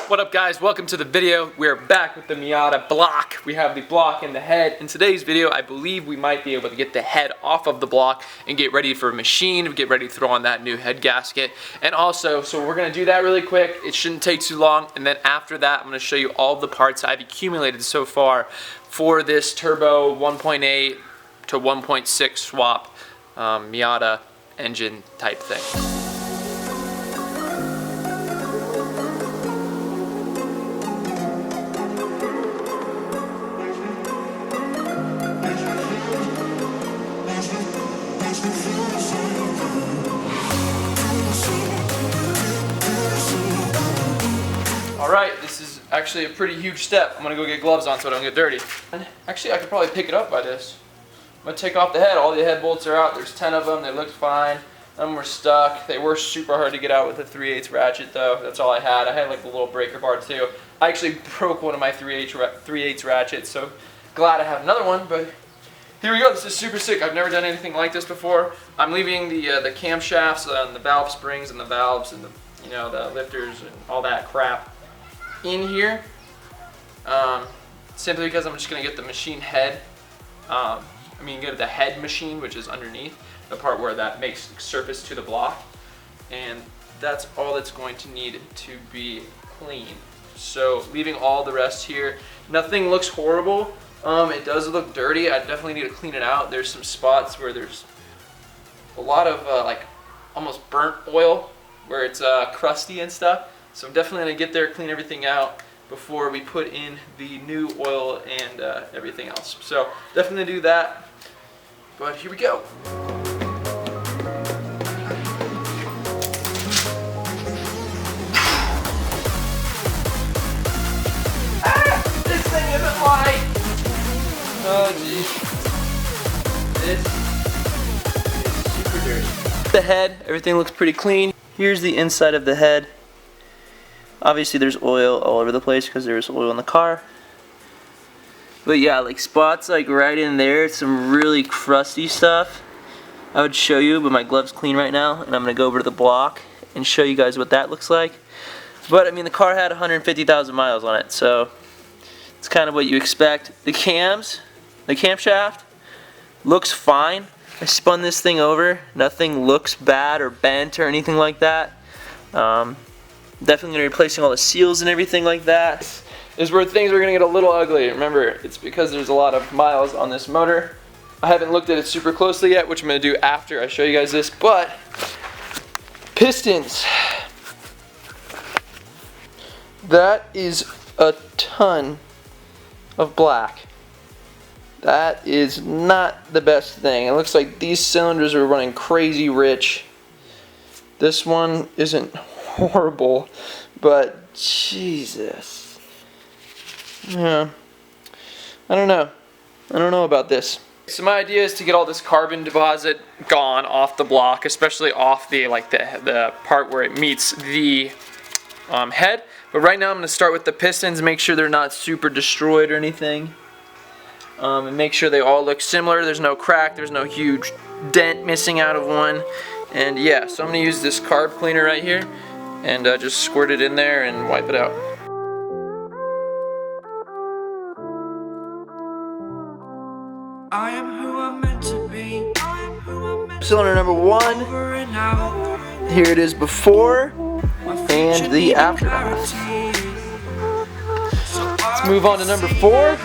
What up guys, welcome to the video. We're back with the Miata block. We have the block and the head. In today's video, I believe we might be able to get the head off of the block and get ready for a machine, get ready to throw on that new head gasket. And also, so we're gonna do that really quick. It shouldn't take too long. And then after that, I'm gonna show you all the parts I've accumulated so far for this turbo 1.8 to 1.6 swap Miata engine type thing. Alright, this is actually a pretty huge step. I'm going to go get gloves on so I don't get dirty. And actually, I could probably pick it up by this. I'm going to take off the head. All the head bolts are out. There's 10 of them. They looked fine. Some were stuck. They were super hard to get out with a 3/8 ratchet though. That's all I had. I had like the little breaker bar too. I actually broke one of my 3/8 ratchets, so glad I have another one. But here we go. This is super sick. I've never done anything like this before. I'm leaving the camshafts and the valve springs and the valves and the the lifters and all that crap in here, simply because I'm just going to get the machine head, get the head machine, which is underneath, the part where that makes surface to the block, and that's all that's going to need to be clean. So leaving all the rest here, nothing looks horrible. It does look dirty. I definitely need to clean it out. There's some spots where there's a lot of like almost burnt oil where it's crusty and stuff. So I'm definitely going to get there, clean everything out before we put in the new oil and everything else. So definitely do that, but here we go. This thing isn't light! Oh geez. This is super dirty. The head, everything looks pretty clean. Here's the inside of the head. Obviously there's oil all over the place because there's oil in the car. But yeah, like spots like right in there, some really crusty stuff. I would show you, but my glove's clean right now, and I'm gonna go over to the block and show you guys what that looks like. But I mean, the car had 150,000 miles on it, so it's kind of what you expect. The camshaft looks fine. I spun this thing over. Nothing looks bad or bent or anything like that. Definitely going to be replacing all the seals and everything like that. This is where things are going to get a little ugly. Remember, it's because there's a lot of miles on this motor. I haven't looked at it super closely yet, which I'm going to do after I show you guys this, but pistons. That is a ton of black. That is not the best thing. It looks like these cylinders are running crazy rich. This one isn't horrible, but Jesus. Yeah. I don't know about this. So my idea is to get all this carbon deposit gone off the block, especially off the the part where it meets the head. But right now I'm going to start with the pistons, make sure they're not super destroyed or anything. And make sure they all look similar. There's no crack, there's no huge dent missing out of one. And yeah, so I'm going to use this carb cleaner right here and just squirt it in there and wipe it out. I am who I'm meant to be. Cylinder number 1. Here it is before and the aftermath. Let's move on to number 4.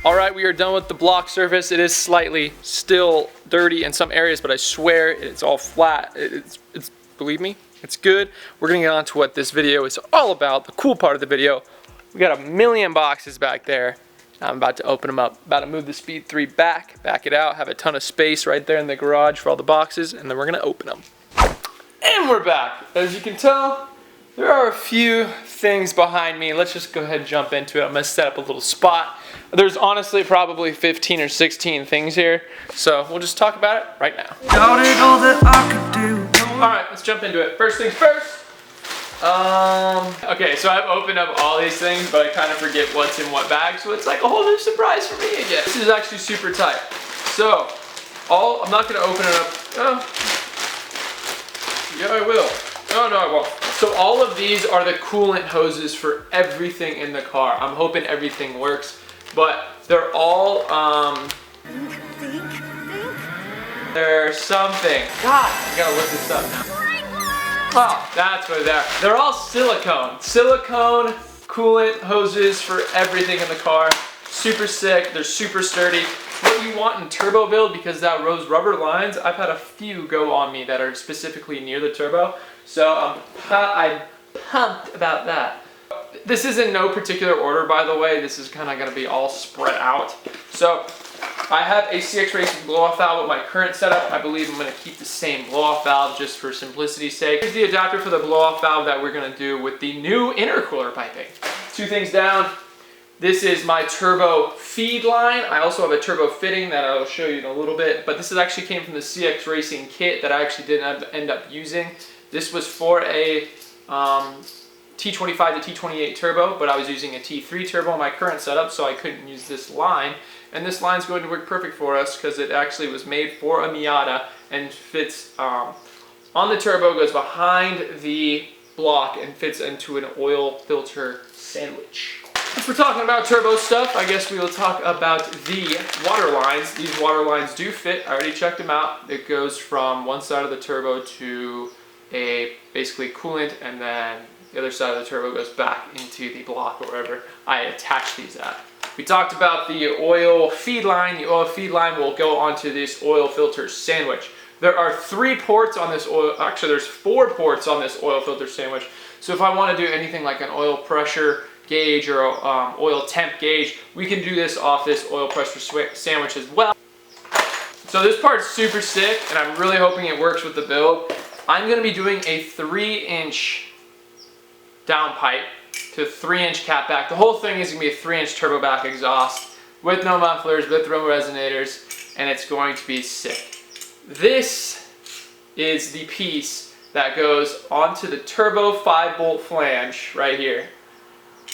Alright, we are done with the block surface. It is slightly still dirty in some areas, but I swear it's all flat. It's believe me, it's good. We're gonna get on to what this video is all about, the cool part of the video. We got a million boxes back there. I'm about to open them up. About to move the Speed 3 back it out, have a ton of space right there in the garage for all the boxes, and then we're gonna open them. And we're back. As you can tell, There are a few things behind me. Let's just go ahead and jump into it. I'm gonna set up a little spot. There's honestly probably 15 or 16 things here, so we'll just talk about it right now. Doubted all that I could do. All right, let's jump into it. First things first. Okay, so I've opened up all these things, but I kind of forget what's in what bag, so it's like a whole new surprise for me again. This is actually super tight. So, I'm not gonna open it up. Oh, yeah, I will. Oh, no, I won't. So all of these are the coolant hoses for everything in the car. I'm hoping everything works, but they're all, there's something. God, I gotta look this up now. Oh, that's what they're. They're all silicone. Silicone coolant hoses for everything in the car. Super sick. They're super sturdy. What you want in turbo build, because that those rubber lines, I've had a few go on me that are specifically near the turbo. So I'm pumped about that. This is in no particular order, by the way. This is kind of going to be all spread out. So I have a CX Racing blow-off valve with my current setup. I believe I'm going to keep the same blow-off valve just for simplicity's sake. Here's the adapter for the blow-off valve that we're going to do with the new intercooler piping. Two things down. This is my turbo feed line. I also have a turbo fitting that I'll show you in a little bit, but this actually came from the CX Racing kit that I actually didn't end up using. This was for a T25 to T28 turbo, but I was using a T3 turbo on my current setup, so I couldn't use this line. And this line's going to work perfect for us because it actually was made for a Miata and fits on the turbo, goes behind the block and fits into an oil filter sandwich. If we're talking about turbo stuff, I guess we will talk about the water lines. These water lines do fit. I already checked them out. It goes from one side of the turbo to a basically coolant, and then the other side of the turbo goes back into the block or wherever I attach these at. We talked about the oil feed line. The oil feed line will go onto this oil filter sandwich. There are 3 ports on this oil, actually there's 4 ports on this oil filter sandwich. So if I want to do anything like an oil pressure gauge or oil temp gauge, we can do this off this oil pressure sandwich as well. So this part's super sick, and I'm really hoping it works with the build. I'm going to be doing a 3-inch downpipe to 3-inch catback. The whole thing is going to be a 3-inch turbo back exhaust with no mufflers, with no resonators, and it's going to be sick. This is the piece that goes onto the turbo 5-bolt flange right here,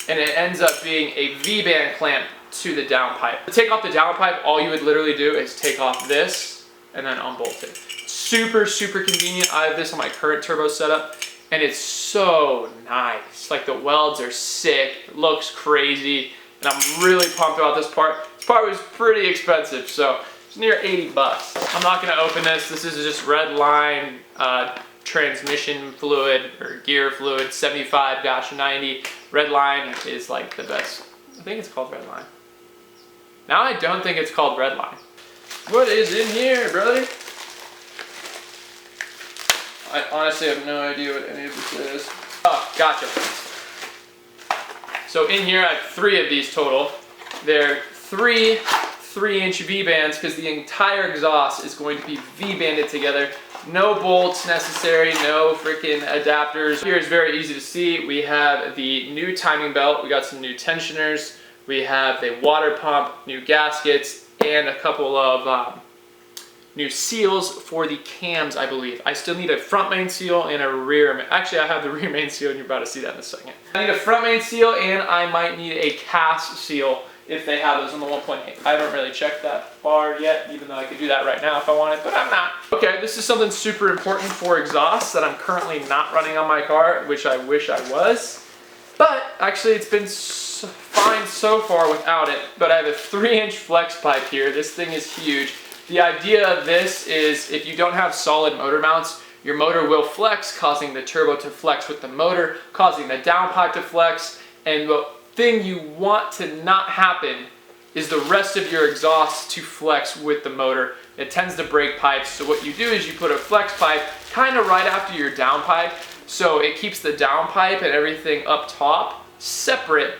and it ends up being a V-band clamp to the downpipe. To take off the downpipe, all you would literally do is take off this and then unbolt it. Super, super convenient. I have this on my current turbo setup, and it's so nice. Like, the welds are sick, it looks crazy, and I'm really pumped about this part. This part was pretty expensive, so it's near 80 bucks. I'm not gonna open this. This is just Redline transmission fluid or gear fluid, 75-90. Redline is like the best. I think it's called Redline. Now I don't think it's called Redline. What is in here, brother? I honestly have no idea what any of this is. Oh, gotcha. So in here I have 3 of these total. They're 3 3-inch V-bands because the entire exhaust is going to be V-banded together. No bolts necessary, no freaking adapters. Here is very easy to see. We have the new timing belt. We got some new tensioners. We have the water pump, new gaskets, and a couple of new seals for the cams, I believe. I still need a front main seal and a rear. Actually, I have the rear main seal, and you're about to see that in a second. I need a front main seal, and I might need a cast seal if they have those on the 1.8. I haven't really checked that far yet, even though I could do that right now if I wanted, but I'm not. Okay, this is something super important for exhaust that I'm currently not running on my car, which I wish I was. But actually, it's been fine so far without it. But I have a 3-inch flex pipe here. This thing is huge. The idea of this is if you don't have solid motor mounts, your motor will flex, causing the turbo to flex with the motor, causing the downpipe to flex, and the thing you want to not happen is the rest of your exhaust to flex with the motor. It tends to break pipes, so what you do is you put a flex pipe kind of right after your downpipe, so it keeps the downpipe and everything up top separate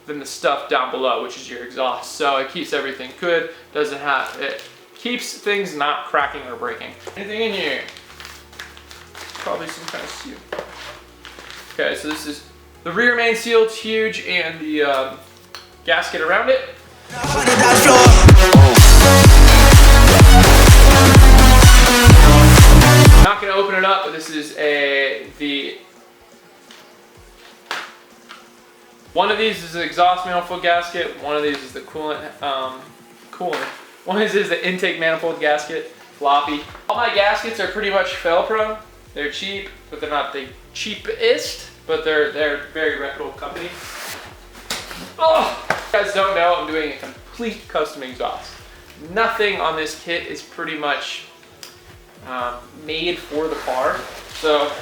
than the stuff down below, which is your exhaust. So it keeps everything good, it keeps things not cracking or breaking. Anything in here? Probably some kind of seal. Okay, so this is the rear main seal, it's huge, and the gasket around it. Not gonna open it up, but this is one of these is the exhaust manifold gasket, one of these is the coolant. One of these is the intake manifold gasket, floppy. All my gaskets are pretty much Felpro. They're cheap, but they're not the cheapest, but they're a very reputable company. Oh, if you guys don't know, I'm doing a complete custom exhaust. Nothing on this kit is pretty much made for the car. So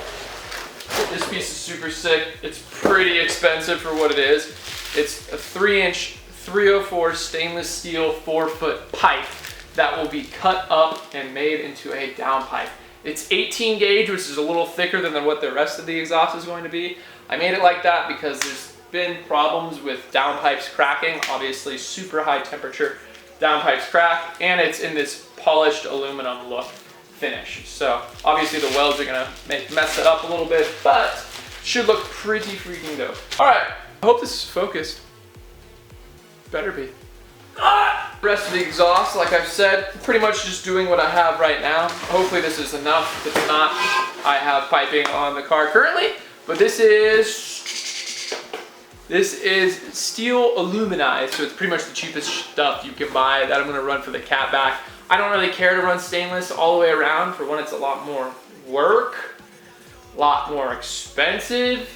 this piece is super sick. It's pretty expensive for what it is. It's a 3-inch 304 stainless steel 4-foot pipe that will be cut up and made into a downpipe. It's 18 gauge, which is a little thicker than what the rest of the exhaust is going to be. I made it like that because there's been problems with downpipes cracking. Obviously, super high temperature downpipes crack, and it's in this polished aluminum look finish. So obviously the welds are gonna mess it up a little bit, but should look pretty freaking dope. All right, I hope this is focused. Better be. Rest of the exhaust, like I've said, pretty much just doing what I have right now. Hopefully this is enough. If not, I have piping on the car currently, but this is steel aluminized, so it's pretty much the cheapest stuff you can buy that I'm gonna run for the cat back. I don't really care to run stainless all the way around. For one, it's a lot more work, a lot more expensive,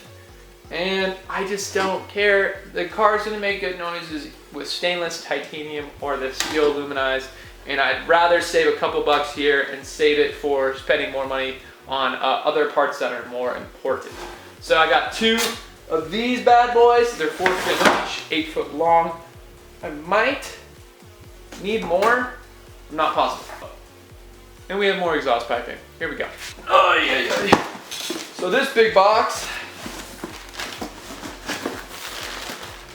and I just don't care. The car's gonna make good noises with stainless, titanium, or the steel aluminized, and I'd rather save a couple bucks here and save it for spending more money on other parts that are more important. So I got 2 of these bad boys. They're 4 foot each, 8 foot long. I might need more, I'm not positive. And we have more exhaust piping. Here we go. Oh yeah. So this big box,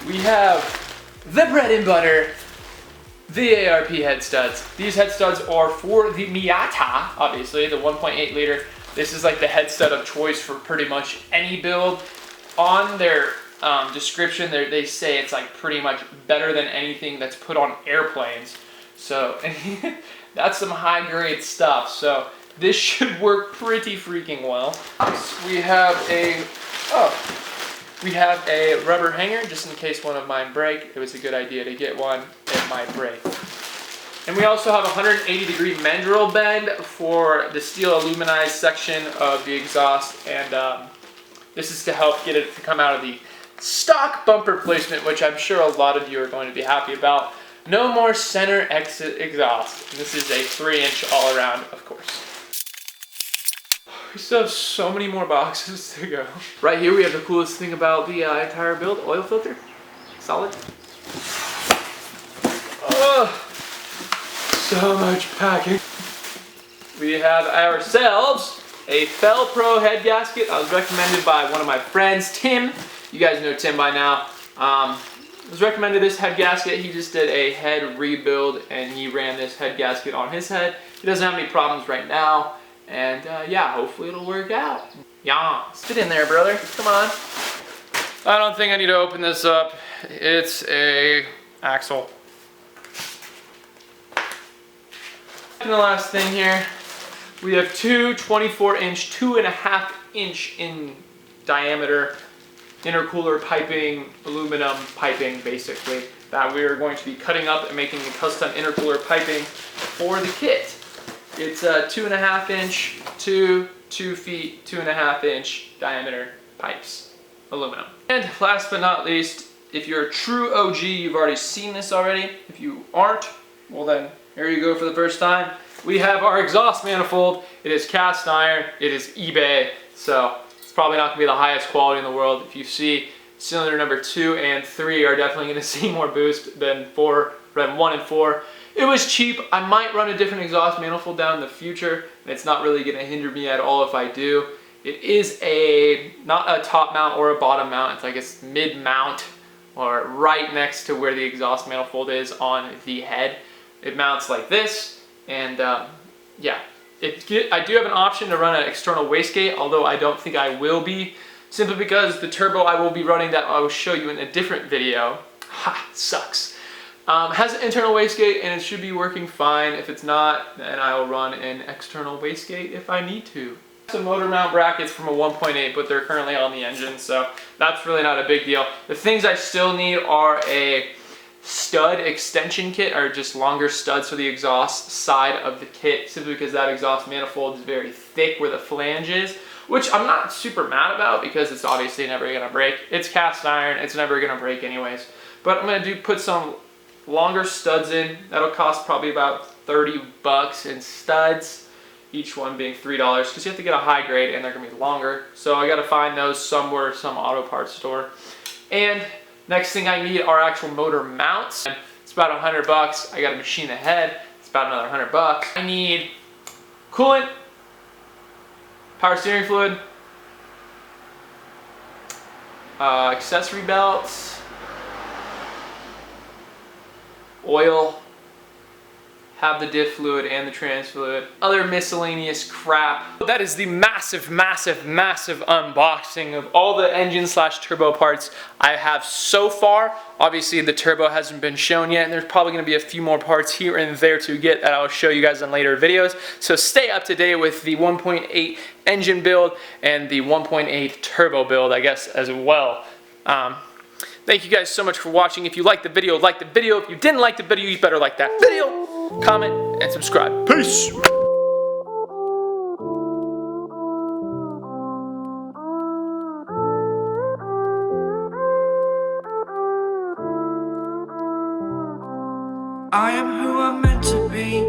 we have the bread and butter, the DCOURTT head studs. These head studs are for the Miata, obviously, the 1.8 liter. This is like the head stud of choice for pretty much any build. On their description, they say it's like pretty much better than anything that's put on airplanes. So that's some high grade stuff. So this should work pretty freaking well. We have a rubber hanger just in case one of mine break. It was a good idea to get one. It might break. And we also have a 180-degree mandrel bend for the steel aluminized section of the exhaust, and this is to help get it to come out of the stock bumper placement, which I'm sure a lot of you are going to be happy about. No more center exit exhaust. This is a 3-inch all around, of course. We still have so many more boxes to go. Right here we have the coolest thing about the entire build, oil filter. Solid. Oh, so much packing. We have ourselves a Felpro head gasket. I was recommended by one of my friends, Tim. You guys know Tim by now. I was recommended this head gasket. He just did a head rebuild and he ran this head gasket on his head. He doesn't have any problems right now. And yeah, hopefully it'll work out. Yeah, sit in there, brother. Come on. I don't think I need to open this up. It's a axle. And the last thing here, we have 2 24-inch, 2.5-inch in diameter intercooler piping, aluminum piping basically, that we are going to be cutting up and making a custom intercooler piping for the kit. It's a 2.5-inch, 2 feet, 2.5-inch diameter pipes, aluminum. And last but not least, if you're a true OG, you've already seen this already. If you aren't, well then, here you go for the first time. We have our exhaust manifold. It is cast iron, it is eBay, so it's probably not gonna be the highest quality in the world. If you see cylinder number 2 and 3 are definitely gonna see more boost than 1 and 4. It was cheap. I might run a different exhaust manifold down in the future, and it's not really gonna hinder me at all if I do. It is not a top mount or a bottom mount, it's like a mid mount, or right next to where the exhaust manifold is on the head. It mounts like this, and yeah. I do have an option to run an external wastegate, although I don't think I will be. simply because the turbo I will be running that I will show you in a different video, sucks, has an internal wastegate and it should be working fine. If it's not, then I will run an external wastegate if I need to. Some motor mount brackets from a 1.8, but they're currently on the engine, so that's really not a big deal. The things I still need are a stud extension kit, or just longer studs for the exhaust side of the kit, simply because that exhaust manifold is very thick where the flange is, which I'm not super mad about because it's obviously never gonna break. It's cast iron, it's never gonna break anyways. But I'm gonna put some longer studs in. That'll cost probably about 30 bucks in studs, each one being $3, because you have to get a high grade and they're gonna be longer. So I gotta find those somewhere, some auto parts store. And next thing I need are actual motor mounts. It's about 100 bucks. I gotta machine the head. It's about another 100 bucks. I need coolant, power steering fluid, accessory belts, oil, have the diff fluid and the trans fluid, other miscellaneous crap. That is the massive unboxing of all the engine / turbo parts I have so far. Obviously the turbo hasn't been shown yet, and there's probably going to be a few more parts here and there to get that I'll show you guys in later videos. So stay up to date with the 1.8 engine build and the 1.8 turbo build, I guess, as well. Thank you guys so much for watching. If you liked the video, like the video. If you didn't like the video, you better like that video, comment, and subscribe. Peace! I am who I'm meant to be.